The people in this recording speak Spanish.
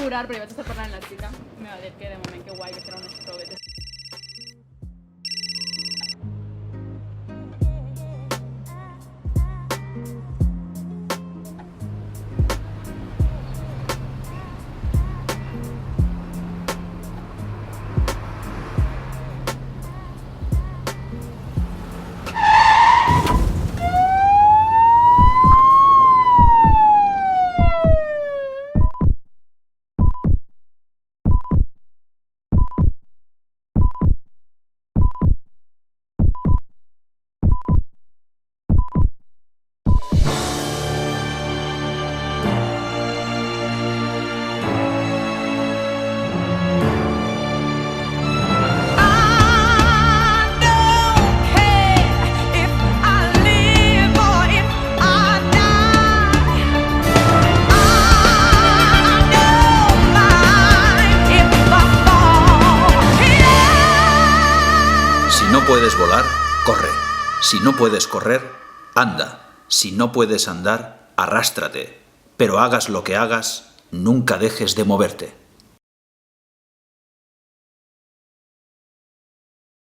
jurar, però jo vaig estar parlant amb la xica i me va dir que de moment que guai, que serà unes provetes. Si no puedes volar, corre. Si no puedes correr, anda. Si no puedes andar, arrástrate. Pero hagas lo que hagas, nunca dejes de moverte.